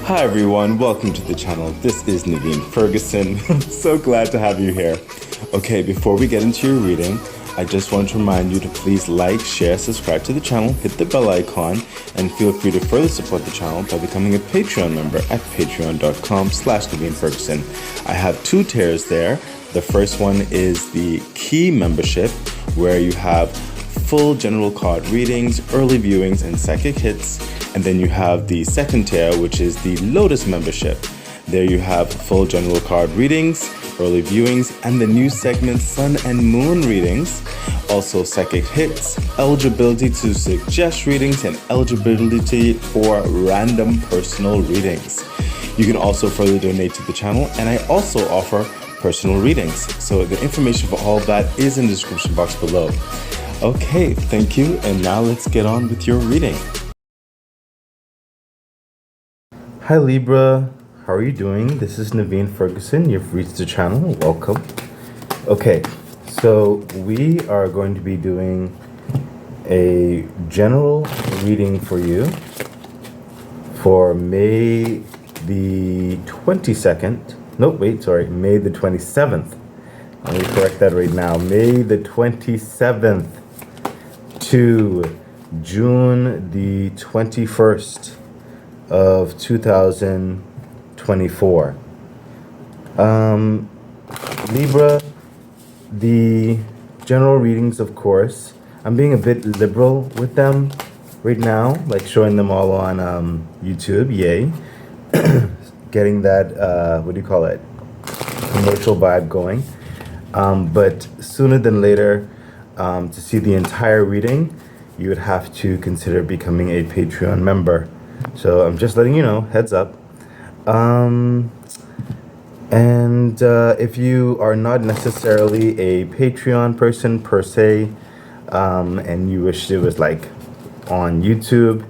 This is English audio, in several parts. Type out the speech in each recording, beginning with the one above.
Hi everyone, welcome to the channel. This is Naveen Ferguson. I'm so glad to have you here. Okay, before we get into your reading, I just want to remind you to please like, share, subscribe to the channel, hit the bell icon, and feel free to further support the channel by becoming a Patreon member at patreon.com/Naveen Ferguson. I have two tiers there. The first one is the Key membership, where you have full general card readings, early viewings, and psychic hits. And then you have the second tier, which is the Lotus membership. There you have full general card readings, early viewings, and the new segment Sun and Moon readings. Also psychic hits, eligibility to suggest readings, and eligibility for random personal readings. You can also further donate to the channel, and I also offer personal readings. So the information for all of that is in the description box below. Okay, thank you, and now let's get on with your reading. Hi Libra, how are you doing? This is Naveen Ferguson. You've reached the channel. Welcome. Okay, so we are going to be doing a general reading for you for May the 22nd. Nope, wait, sorry, May the 27th. Let me correct that right now. May the 27th to June the 21st. Of 2024. Libra, the general readings, of course, I'm being a bit liberal with them right now, like showing them all on YouTube, yay. Getting that, what do you call it, commercial vibe going. But sooner than later, to see the entire reading, you would have to consider becoming a Patreon member. So I'm just letting you know, heads up. If you are not necessarily a Patreon person per se, and you wish it was like on YouTube,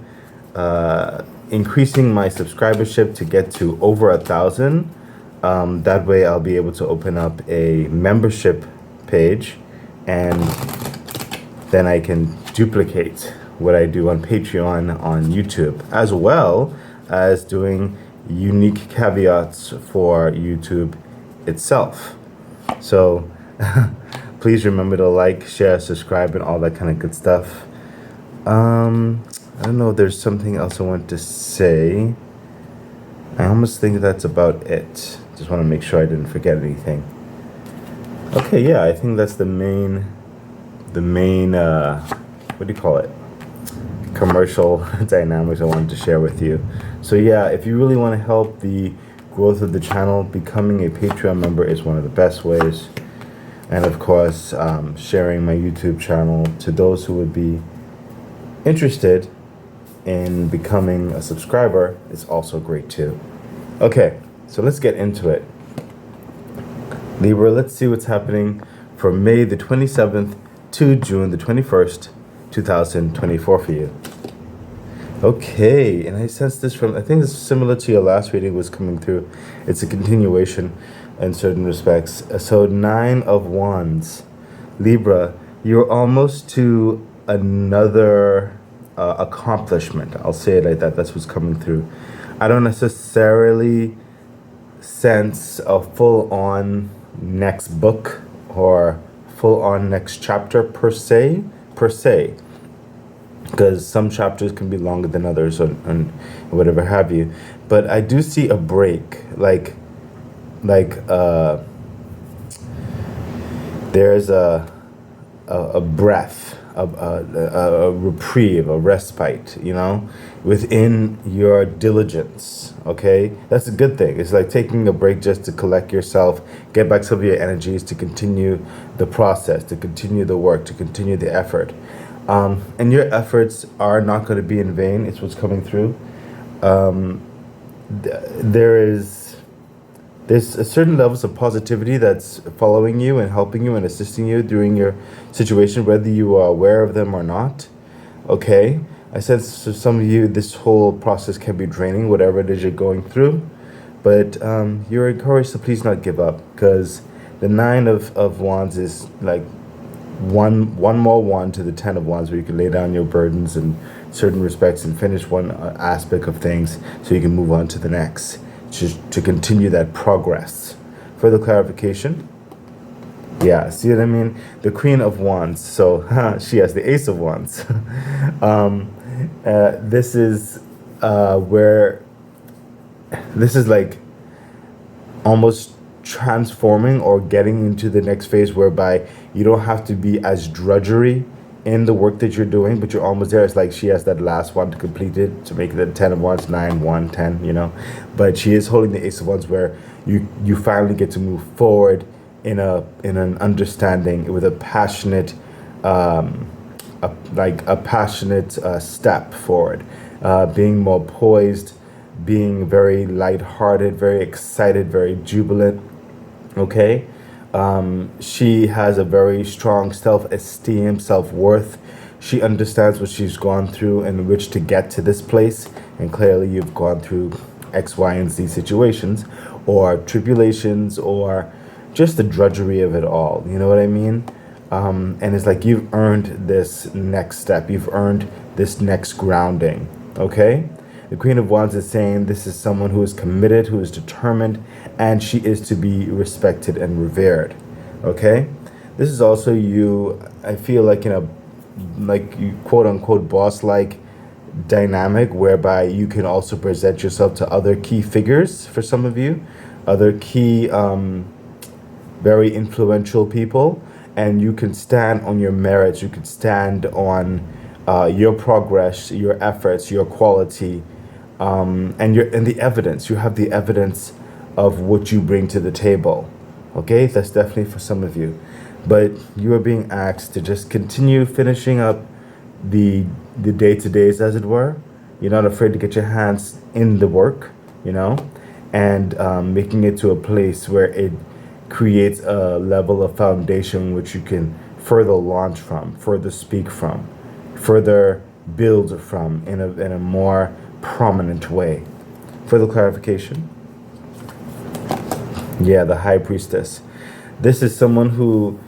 increasing my subscribership to get to over 1,000, that way I'll be able to open up a membership page, and then I can duplicate what I do on Patreon on YouTube, as well as doing unique caveats for YouTube itself. So please remember to like, share, subscribe, and all that kind of good stuff. I don't know if there's something else I want to say. I almost think that's about it. Just want to make sure I didn't forget anything. Okay, yeah, I think that's the main what do you call it? Commercial dynamics I wanted to share with you. So yeah, if you really want to help the growth of the channel, becoming a Patreon member is one of the best ways. And of course, sharing my YouTube channel to those who would be interested in becoming a subscriber is also great too. Okay, so let's get into it. Libra, let's see what's happening for May the 27th to June the 21st, 2024 for you. Okay, and I sense this from, I think this is similar to your last reading was coming through. It's a continuation in certain respects. So 9 of Wands. Libra, you're almost to another accomplishment. I'll say it like that. That's what's coming through. I don't necessarily sense a full-on next book or full-on next chapter per se, because some chapters can be longer than others, and whatever have you. But I do see a break, like there's a breath, a reprieve, a respite, you know, within your diligence. Okay, that's a good thing. It's like taking a break just to collect yourself, get back some of your energies to continue the process, to continue the work, to continue the effort. And your efforts are not going to be in vain. It's what's coming through. There's a certain levels of positivity that's following you and helping you and assisting you during your situation, whether you are aware of them or not. Okay, I sense for some of you this whole process can be draining, whatever it is you're going through, but you're encouraged to please not give up, because the 9 of Wands is like one more wand to the 10 of Wands, where you can lay down your burdens and certain respects and finish one aspect of things so you can move on to the next, to continue that progress. Further clarification? Yeah, see what I mean? The Queen of Wands. So she has the Ace of Wands. This is where this is like almost transforming or getting into the next phase, whereby you don't have to be as drudgery in the work that you're doing, but you're almost there. It's like she has that last one to complete it, to make it the 10 of Wands, 9, 1, 10, you know. But she is holding the Ace of Wands, where you finally get to move forward in an understanding with a passionate step forward, being more poised, being very lighthearted, very excited, very jubilant. Okay, she has a very strong self-esteem, self-worth. She understands what she's gone through and which to get to this place. And clearly, you've gone through X, Y, and Z situations, or tribulations, or just the drudgery of it all. You know what I mean? And it's like you've earned this next step. You've earned this next grounding. Okay? The Queen of Wands is saying this is someone who is committed, who is determined, and she is to be respected and revered. Okay? This is also you, I feel like, in a, like, you quote unquote boss-like dynamic, whereby you can also present yourself to other key figures, for some of you, other key very influential people, and you can stand on your merits, you can stand on your progress, your efforts, your quality, and the evidence. You have the evidence of what you bring to the table. Okay, that's definitely for some of you. But you are being asked to just continue finishing up the day-to-days, as it were. You're not afraid to get your hands in the work, you know, and making it to a place where it creates a level of foundation which you can further launch from, further speak from, further build from in a more prominent way. Further clarification? Yeah, the High Priestess. This is someone who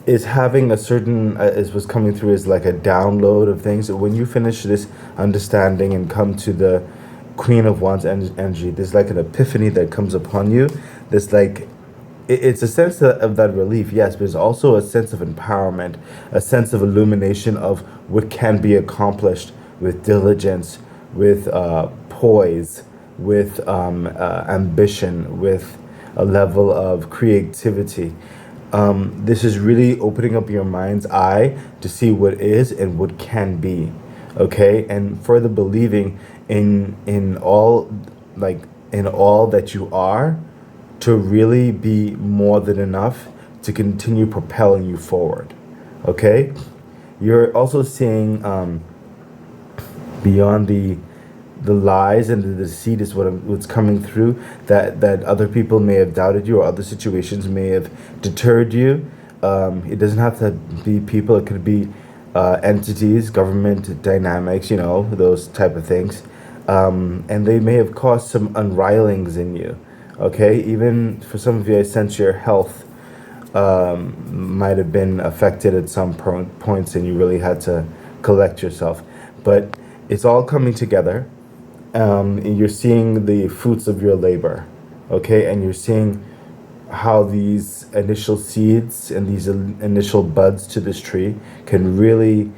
is having a certain, as was coming through, is like a download of things. When you finish this understanding and come to the Queen of Wands energy, there's like an epiphany that comes upon you. There's like, it's a sense of that relief, yes, but it's also a sense of empowerment, a sense of illumination of what can be accomplished with diligence, with poise, with ambition, with a level of creativity. This is really opening up your mind's eye to see what is and what can be, okay? And further believing in all that you are, to really be more than enough to continue propelling you forward. Okay? You're also seeing beyond the lies and the deceit is what's coming through, that other people may have doubted you, or other situations may have deterred you. It doesn't have to be people, it could be entities, government dynamics, you know, those type of things. And they may have caused some unravelings in you. Okay, even for some of you, I sense your health might have been affected at some points, and you really had to collect yourself. But it's all coming together. And you're seeing the fruits of your labor, okay? And you're seeing how these initial seeds and these initial buds to this tree can really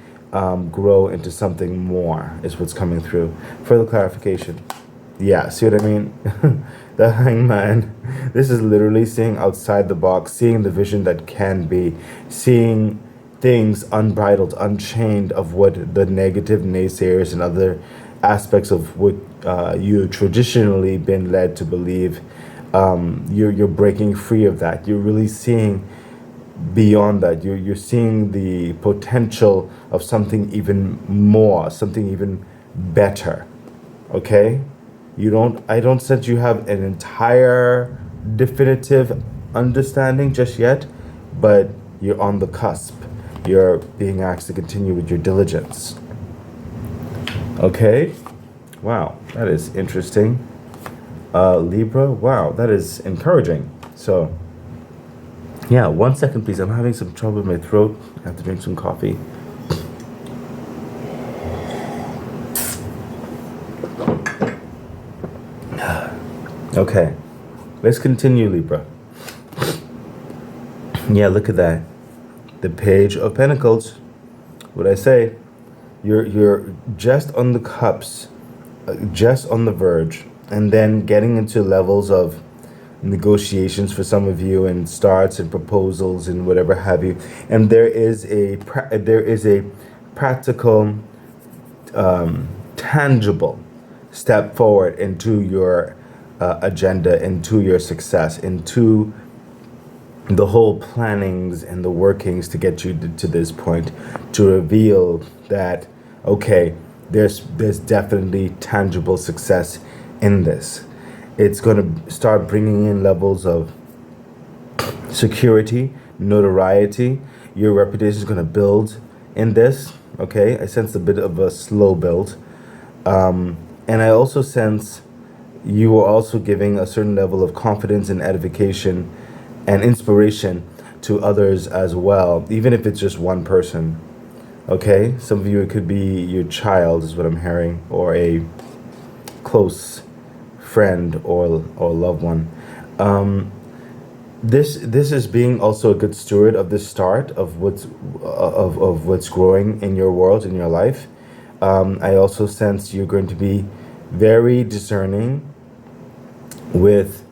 grow into something more, is what's coming through. Further clarification. Yeah, see what I mean? The Hangman. This is literally seeing outside the box, seeing the vision that can be, seeing things unbridled, unchained of what the negative naysayers and other aspects of what you traditionally been led to believe. You're breaking free of that. You're really seeing beyond that. You're seeing the potential of something even more, something even better. Okay? I don't sense you have an entire definitive understanding just yet, but you're on the cusp. You're being asked to continue with your diligence. Okay? Wow, that is interesting. Libra, wow, that is encouraging. So, yeah, 1 second, please. I'm having some trouble with my throat. I have to drink some coffee. Okay, let's continue, Libra. Yeah, look at that. The Page of Pentacles. What I say? You're just on the cups, just on the verge, and then getting into levels of negotiations for some of you, and starts and proposals and whatever have you. And there is a practical, tangible step forward into your agenda, into your success, into the whole plannings and the workings to get you to this point, to reveal that, okay, there's definitely tangible success in this. It's going to start bringing in levels of security, notoriety. Your reputation is going to build in this. Okay, I sense a bit of a slow build, and I also sense you are also giving a certain level of confidence and edification and inspiration to others as well, even if it's just one person. Okay, some of you, it could be your child, is what I'm hearing, or a close friend or loved one. This is being also a good steward of the start of what's growing in your world, in your life. I also sense you're going to be very discerning with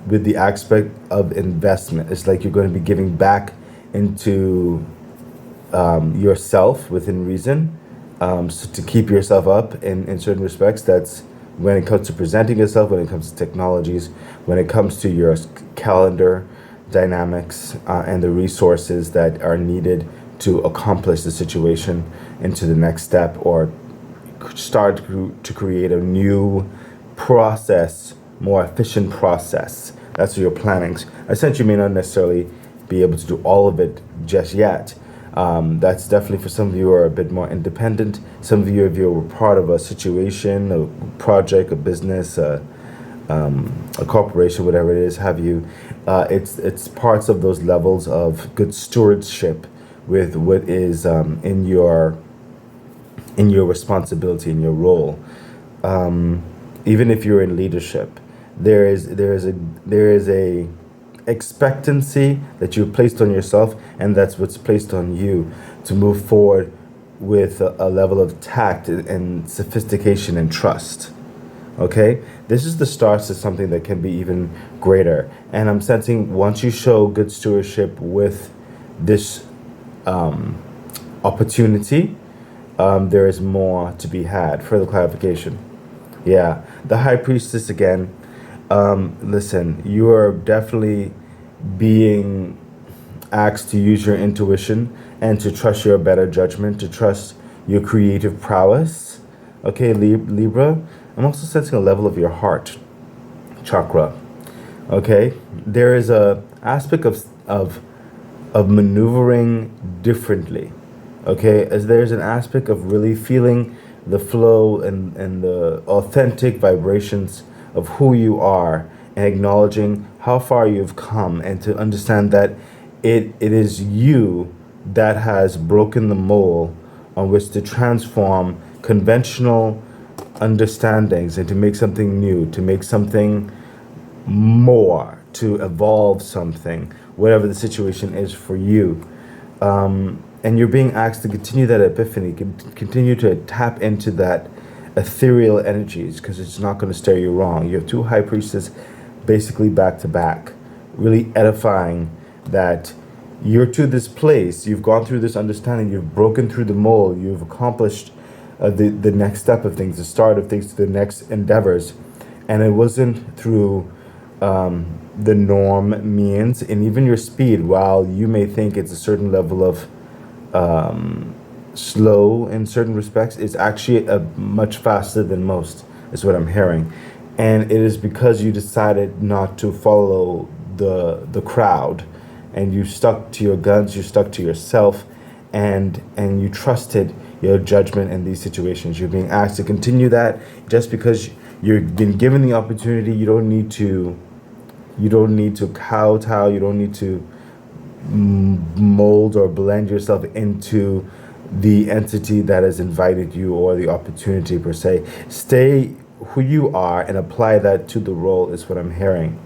the aspect of investment. It's like you're going to be giving back into yourself within reason, so to keep yourself up in certain respects. That's when it comes to presenting yourself, when it comes to technologies, when it comes to your calendar dynamics, and the resources that are needed to accomplish the situation into the next step, or start to create a new process, more efficient process. That's your plannings. I sense you may not necessarily be able to do all of it just yet. That's definitely for some of you who are a bit more independent. Some of you, if you're part of a situation, a project, a business, a corporation, whatever it is, have you, it's parts of those levels of good stewardship with what is in your responsibility, in your role. Even if you're in leadership, there is a expectancy that you've placed on yourself, and that's what's placed on you to move forward with a level of tact and sophistication and trust. Okay, this is the start to something that can be even greater. And I'm sensing once you show good stewardship with this opportunity, there is more to be had. Further clarification. Yeah, the High Priestess again. Listen, you are definitely being asked to use your intuition and to trust your better judgment, to trust your creative prowess. Okay, Libra. I'm also sensing a level of your heart chakra. Okay, there is a aspect of maneuvering differently. Okay, as there's an aspect of really feeling the flow and the authentic vibrations of who you are, and acknowledging how far you've come, and to understand that it is you that has broken the mold on which to transform conventional understandings and to make something new, to make something more, to evolve something, whatever the situation is for you. And you're being asked to continue that epiphany, continue to tap into that ethereal energies, because it's not going to steer you wrong. You have two High Priestesses basically back to back, really edifying that you're to this place, you've gone through this understanding, you've broken through the mold, you've accomplished the next step of things, the start of things, to the next endeavors. And it wasn't through the norm means, and even your speed, while you may think it's a certain level of slow in certain respects, is actually much faster than most, is what I'm hearing. And it is because you decided not to follow the crowd, and you stuck to your guns, you stuck to yourself, and you trusted your judgment in these situations. You're being asked to continue that. Just because you've been given the opportunity, you don't need to kowtow, you don't need to mold or blend yourself into the entity that has invited you, or the opportunity per se. Stay who you are and apply that to the role is what I'm hearing,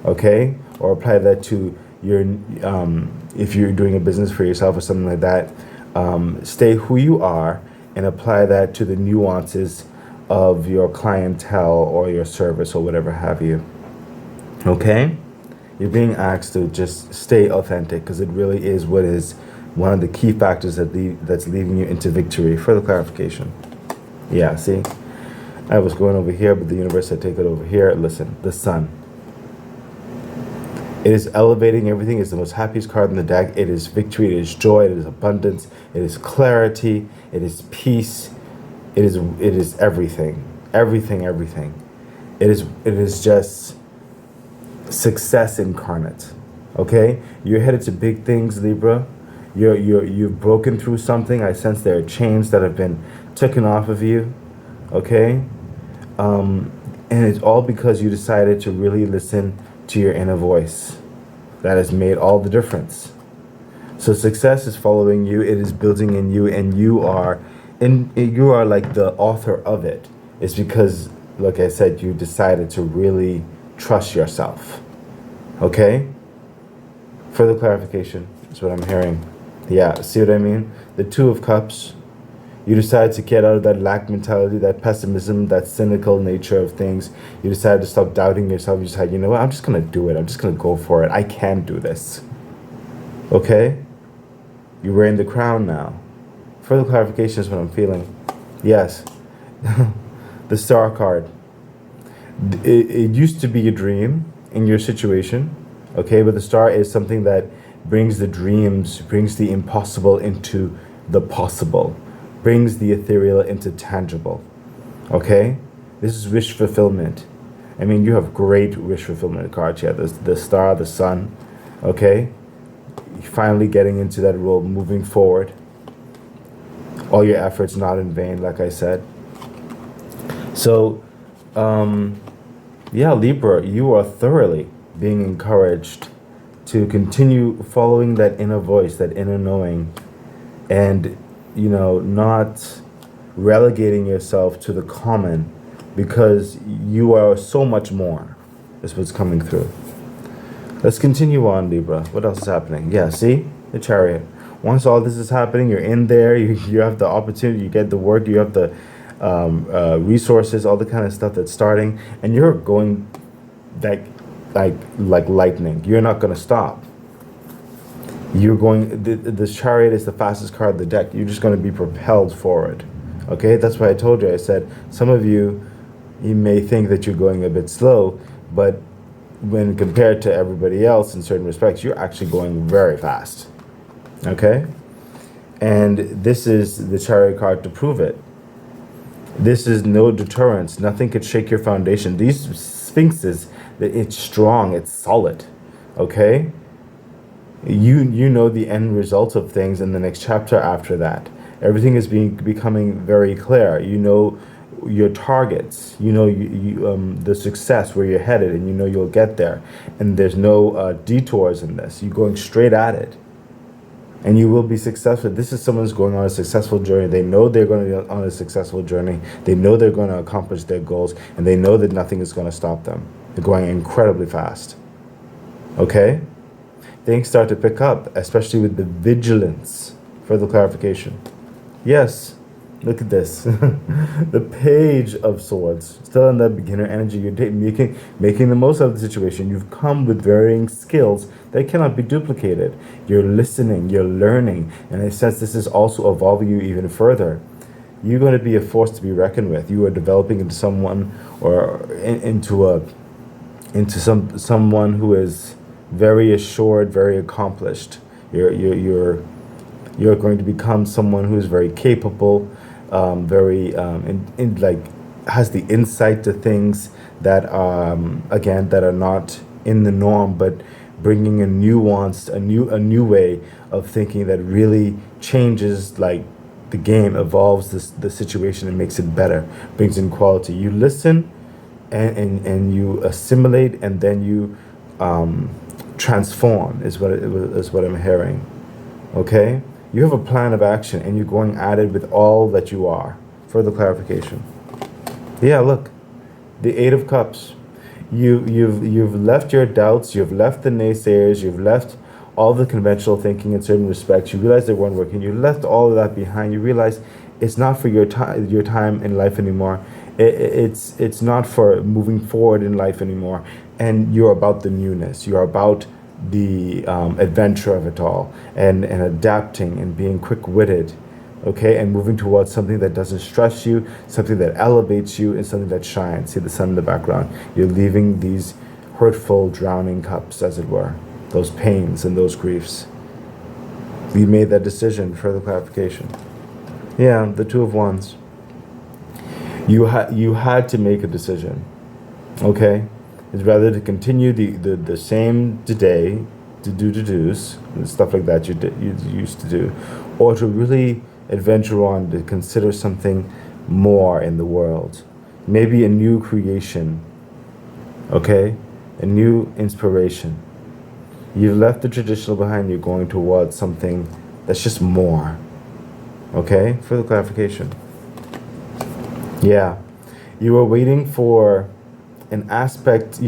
okay? Or apply that to your, if you're doing a business for yourself or something like that, stay who you are and apply that to the nuances of your clientele or your service or whatever have you, okay? You're being asked to just stay authentic because it really is what is one of the key factors that's leading you into victory. Further clarification. Yeah, see? I was going over here, but the universe said take it over here. Listen, the sun. It is elevating everything. It's the most happiest card in the deck. It is victory. It is joy. It is abundance. It is clarity. It is peace. It is everything. Everything. It is just success incarnate. Okay? You're headed to big things, Libra. You've broken through something. I sense there are chains that have been taken off of you. Okay? And it's all because you decided to really listen to your inner voice. That has made all the difference. So success is following you. It is building in you, and you are like the author of it. It's because, like I said, you decided to really trust yourself. Okay? Further clarification is what I'm hearing. Yeah, see what I mean? The Two of Cups. You decide to get out of that lack mentality, that pessimism, that cynical nature of things. You decide to stop doubting yourself. You decide, you know what, I'm just going to do it. I'm just going to go for it. I can do this. Okay? You're wearing the crown now. Further clarification is what I'm feeling. Yes. The Star card. It used to be a dream in your situation. Okay? But the Star is something that brings the dreams, brings the impossible into the possible, brings the ethereal into tangible. Okay? This is wish fulfillment. I mean, you have great wish fulfillment cards here. The Star, the Sun. Okay? You're finally getting into that role, moving forward. All your efforts not in vain, like I said. So, yeah, Libra, you are thoroughly being encouraged to continue following that inner voice, that inner knowing, and, you know, not relegating yourself to the common, because you are so much more, is what's coming through. Let's continue on, Libra. What else is happening? Yeah, see? The Chariot. Once all this is happening, you're in there, you have the opportunity, you get the work, you have the resources, all the kind of stuff that's starting, and you're going like lightning. You're not going to stop. You're going, the Chariot is the fastest card of the deck. You're just going to be propelled forward. Okay, that's why I told you. I said, some of you may think that you're going a bit slow, but when compared to everybody else in certain respects, you're actually going very fast. Okay? And this is the Chariot card to prove it. This is no deterrence. Nothing could shake your foundation. These sphinxes, it's strong, it's solid. Okay? You know the end result of things in the next chapter after that. Everything is becoming very clear. You know your targets. You know the success, where you're headed, and you know you'll get there. And there's no detours in this. You're going straight at it. And you will be successful. This is someone who's going on a successful journey. They know they're going to be on a successful journey. They know they're going to accomplish their goals. And they know that nothing is going to stop them. They're going incredibly fast. Okay? Things start to pick up, especially with the vigilance. Further clarification. Yes. Look at this. The Page of Swords. Still in that beginner energy. You're making the most of the situation. You've come with varying skills that cannot be duplicated. You're listening. You're learning. And in a sense, this is also evolving you even further. You're going to be a force to be reckoned with. You are developing into someone, or into someone who is very assured, very accomplished. You're going to become someone who is very capable, has the insight to things that again, that are not in the norm, but bringing a nuanced, a new way of thinking that really changes, like, the game, evolves the situation and makes it better, brings in quality. You listen and you assimilate, and then you transform is what I'm hearing. Okay? You have a plan of action, and you're going at it with all that you are. Further clarification. Yeah, look. The Eight of Cups. You've left your doubts, you've left the naysayers, you've left all the conventional thinking in certain respects. You realize they weren't working. You left all of that behind. You realize it's not for your time in life anymore. It's not for moving forward in life anymore. And you're about the newness. You're about the adventure of it all, and adapting and being quick-witted, okay, and moving towards something that doesn't stress you, something that elevates you, and something that shines. See the sun in the background. You're leaving these hurtful, drowning cups, as it were, those pains and those griefs. You made that decision. Further clarification. Yeah, the Two of Wands. You had to make a decision, okay? It's rather to continue the same today, to do's and stuff like that you used to do, or to really adventure on, to consider something more in the world, maybe a new creation, okay, a new inspiration. You've left the traditional behind. You're going towards something that's just more, okay? Further clarification. Yeah, you were waiting for an aspect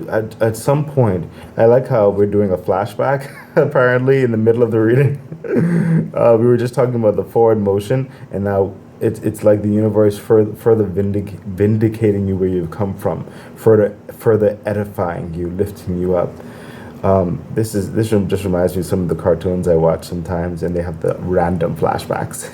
at some point. I like how we're doing a flashback apparently in the middle of the reading. We were just talking about the forward motion, and now it's like the universe further vindicating you where you've come from, further edifying you, lifting you up. This just reminds me of some of the cartoons I watch sometimes, and they have the random flashbacks.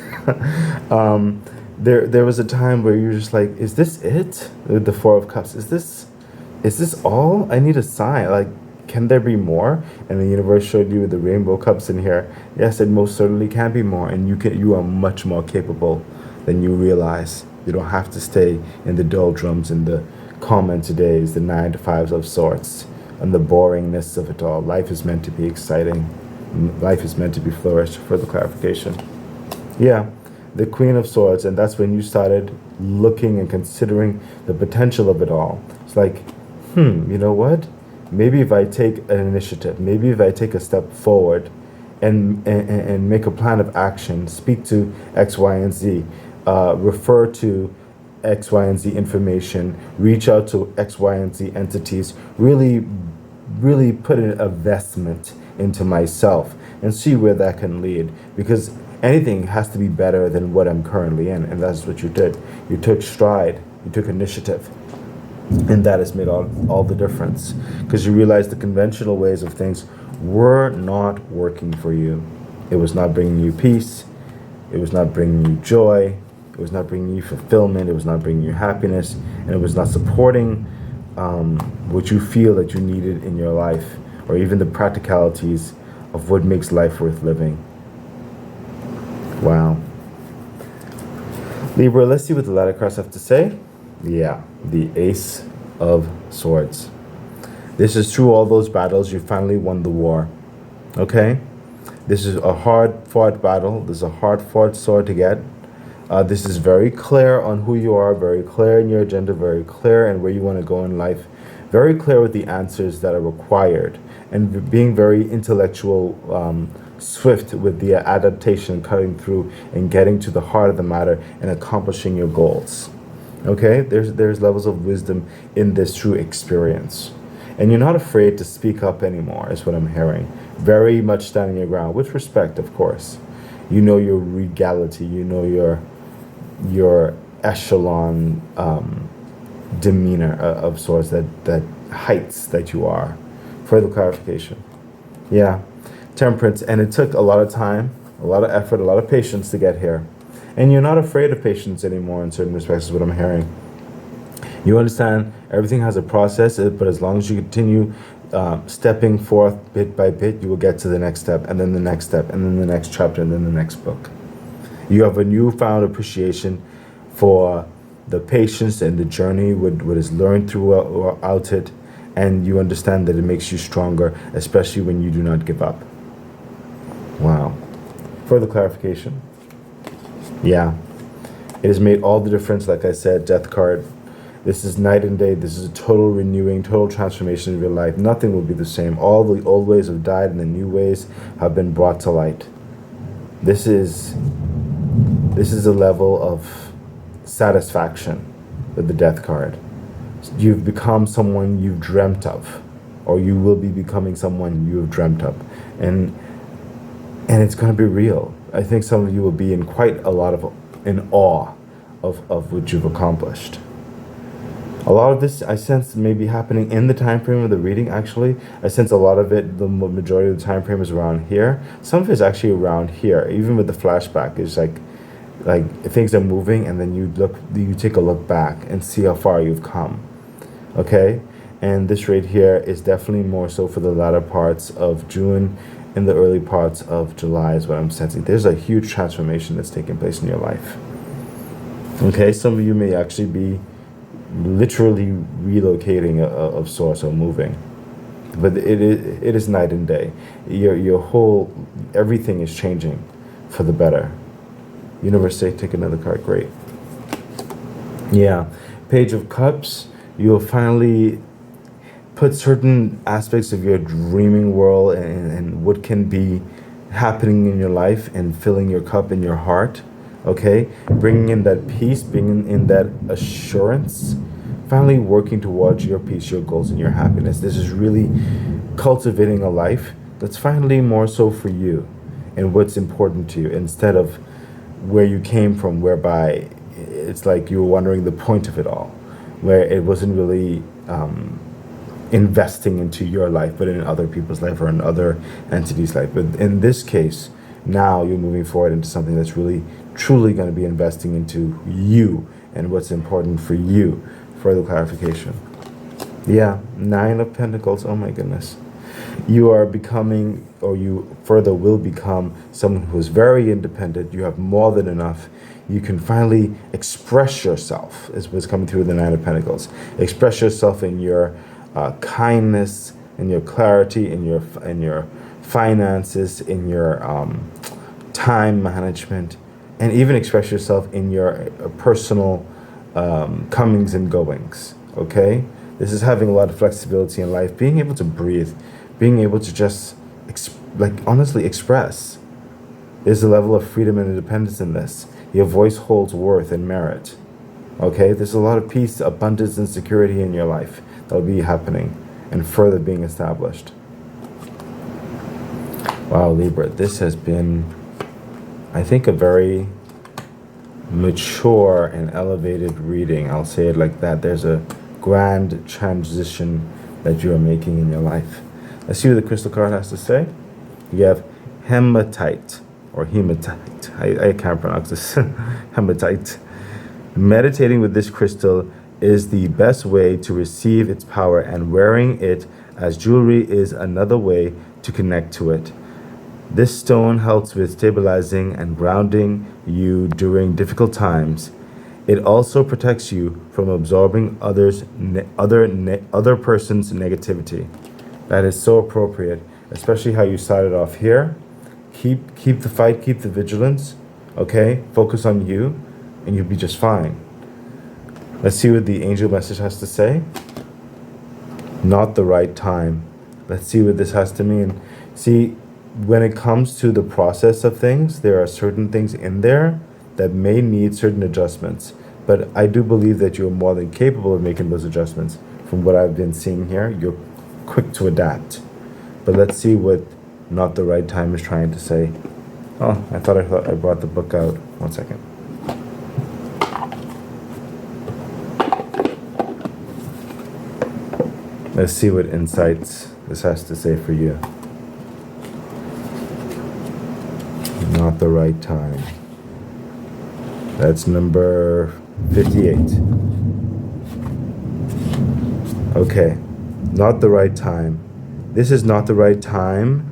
There was a time where you're just like, is this it? The Four of Cups. Is this all? I need a sign. Like, can there be more? And the universe showed you the rainbow cups in here. Yes, it most certainly can be more, and you are much more capable than you realize. You don't have to stay in the doldrums and the common todays, the 9 to 5s of sorts, and the boringness of it all. Life is meant to be exciting. Life is meant to be flourished. Further clarification. Yeah. The Queen of Swords, and that's when you started looking and considering the potential of it all. It's like, you know what? Maybe if I take an initiative, maybe if I take a step forward and make a plan of action, speak to X, Y, and Z, refer to X, Y, and Z information, reach out to X, Y, and Z entities, really put an investment into myself and see where that can lead. Because anything has to be better than what I'm currently in, and that's what you did. You took stride, you took initiative, and that has made all the difference, because you realized the conventional ways of things were not working for you. It was not bringing you peace, it was not bringing you joy, it was not bringing you fulfillment, it was not bringing you happiness, and it was not supporting what you feel that you needed in your life, or even the practicalities of what makes life worth living. Wow. Libra, let's see what the ladder cards have to say. Yeah, the Ace of Swords. This is through all those battles, you finally won the war. Okay? This is a hard-fought battle. This is a hard-fought sword to get. This is very clear on who you are, very clear in your agenda, very clear in where you want to go in life, very clear with the answers that are required, and being very intellectual, swift with the adaptation, cutting through and getting to the heart of the matter and accomplishing your goals. Okay, there's levels of wisdom in this through experience, and you're not afraid to speak up anymore, is what I'm hearing. Very much standing your ground with respect, of course. You know your regality, you know your echelon demeanor of sorts, that heights that you are. Further clarification. Yeah. Temperance, and it took a lot of time, a lot of effort, a lot of patience to get here. And you're not afraid of patience anymore in certain respects, is what I'm hearing. You understand everything has a process, but as long as you continue stepping forth bit by bit, you will get to the next step, and then the next step, and then the next chapter, and then the next book. You have a newfound appreciation for the patience and the journey, what is learned throughout it, and you understand that it makes you stronger, especially when you do not give up. Wow. Further clarification. Yeah. It has made all the difference, like I said, Death card. This is night and day. This is a total renewing, total transformation of your life. Nothing will be the same. All the old ways have died and the new ways have been brought to light. This is a level of satisfaction with the Death card. You've become someone you've dreamt of, or you will be becoming someone you've dreamt of. And it's going to be real. I think some of you will be in quite a lot of in awe of what you've accomplished. A lot of this I sense may be happening in the time frame of the reading. Actually, I sense a lot of it, the majority of the time frame is around here. Some of it is actually around here. Even with the flashback, it's like things are moving, and then you take a look back and see how far you've come. Okay, and this right here is definitely more so for the latter parts of June and the early parts of July is what I'm sensing. There's a huge transformation that's taking place in your life. Okay, some of you may actually be literally relocating of sorts or moving, but it is night and day. Your whole everything is changing for the better. Universe, say take another card. Great. Yeah, Page of Cups. You'll finally put certain aspects of your dreaming world and what can be happening in your life and filling your cup in your heart. Okay, bringing in that peace, bringing in that assurance, finally working towards your peace, your goals, and your happiness. This is really cultivating a life that's finally more so for you and what's important to you, instead of where you came from, whereby it's like you were wondering the point of it all, where it wasn't really investing into your life, but in other people's life or in other entities' life. But in this case, now you're moving forward into something that's really truly going to be investing into you and what's important for you. Further clarification. Yeah, 9 of Pentacles. Oh my goodness. You are becoming, or you further will become, someone who is very independent. You have more than enough. You can finally express yourself, is what's coming through the 9 of Pentacles. Express yourself in your kindness, in your clarity, in your finances, in your time management, and even express yourself in your personal comings and goings. Okay, this is having a lot of flexibility in life, being able to breathe, being able to just honestly express. There's a level of freedom and independence in this. Your voice holds worth and merit. Okay, there's a lot of peace, abundance, and security in your life that will be happening and further being established. Wow, Libra, this has been, I think, a very mature and elevated reading. I'll say it like that. There's a grand transition that you are making in your life. Let's see what the crystal card has to say. You have hematite, or hematite. I can't pronounce this. Hematite. Meditating with this crystal is the best way to receive its power, and wearing it as jewelry is another way to connect to it. This stone helps with stabilizing and grounding you during difficult times. It also protects you from absorbing other person's negativity. That is so appropriate, especially how you started off here. Keep the fight, keep the vigilance, okay? Focus on you, and you'll be just fine. Let's see what the angel message has to say. Not the right time. Let's see what this has to mean. See, when it comes to the process of things, there are certain things in there that may need certain adjustments. But I do believe that you're more than capable of making those adjustments. From what I've been seeing here, you're quick to adapt. But let's see what not the right time is trying to say. Oh, I thought I brought the book out. 1 second. Let's see what insights this has to say for you. Not the right time. That's number 58. Okay, not the right time. This is not the right time.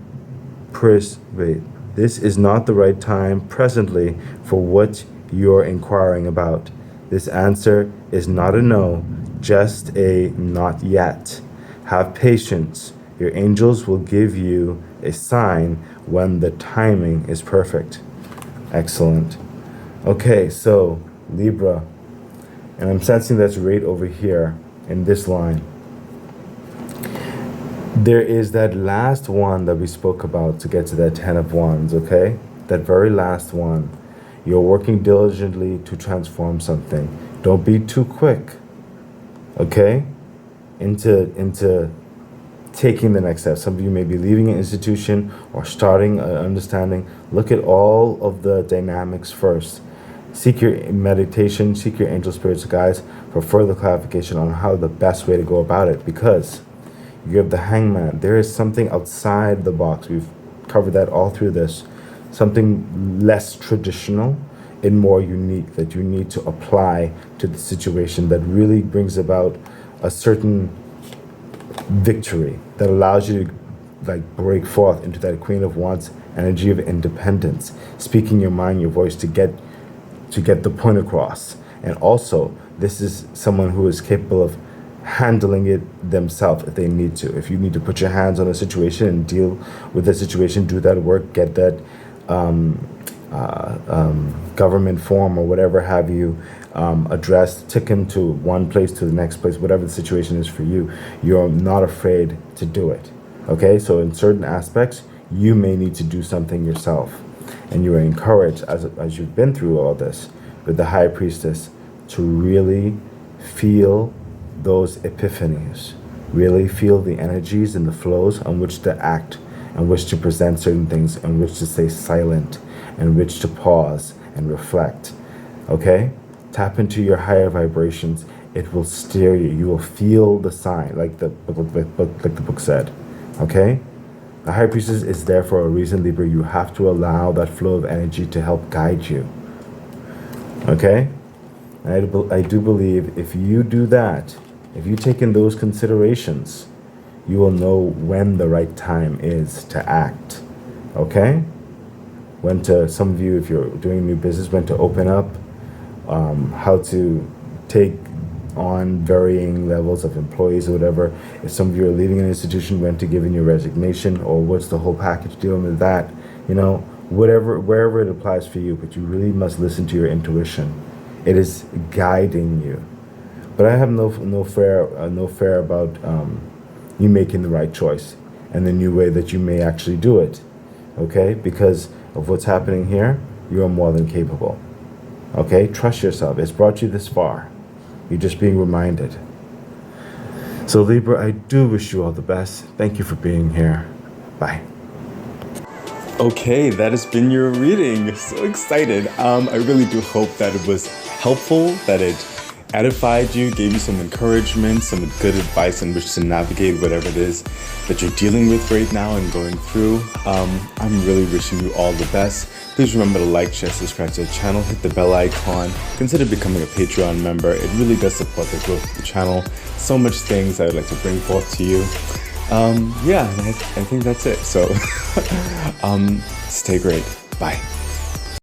This is not the right time presently for what you're inquiring about. This answer is not a no, just a not yet. Have patience. Your angels will give you a sign when the timing is perfect. Excellent. Okay, so Libra, and I'm sensing that's right over here in this line. There is that last one that we spoke about to get to that 10 of Wands, okay? That very last one. You're working diligently to transform something. Don't be too quick, okay, into taking the next step. Some of you may be leaving an institution or starting an understanding. Look at all of the dynamics first. Seek your meditation, seek your angel spirits guides for further clarification on how the best way to go about it, because you have the hangman. There is something outside the box. We've covered that all through this. Something less traditional and more unique that you need to apply to the situation that really brings about a certain victory that allows you to like break forth into that Queen of Wands energy of independence, speaking your mind, your voice to get the point across. And also, this is someone who is capable of handling it themselves if they need to. If you need to put your hands on a situation and deal with the situation, do that work, get that government form or whatever have you addressed, taken to one place to the next place, whatever the situation is for you, you're not afraid to do it. Okay, so in certain aspects, you may need to do something yourself. And you are encouraged, as you've been through all this with the High Priestess, to really feel those epiphanies, really feel the energies and the flows on which to act, and which to present certain things, and which to stay silent, and which to pause and reflect. Okay? Tap into your higher vibrations. It will steer you. You will feel the sign, like the book said. Okay? The High Priestess is there for a reason, Libra. You have to allow that flow of energy to help guide you. Okay? I do believe if you do that, if you take in those considerations, you will know when the right time is to act. Okay? When to, some of you, if you're doing new business, when to open up, how to take on varying levels of employees or whatever. If some of you are leaving an institution, when to give in your resignation, or what's the whole package dealing with that, you know, whatever, wherever it applies for you, but you really must listen to your intuition. It is guiding you. But I have no fear about you making the right choice and the new way that you may actually do it. Okay? Because of what's happening here, you are more than capable. Okay? Trust yourself. It's brought you this far. You're just being reminded. So Libra, I do wish you all the best. Thank you for being here. Bye. Okay, that has been your reading. So excited. I really do hope that it was helpful, that it edified you, gave you some encouragement, some good advice on which to navigate whatever it is that you're dealing with right now and going through. I'm really wishing you all the best. Please remember to like, share, subscribe to the channel, hit the bell icon, consider becoming a Patreon member. It really does support the growth of the channel. So much things I would like to bring forth to you. Yeah, and I think that's it. So stay great. Bye.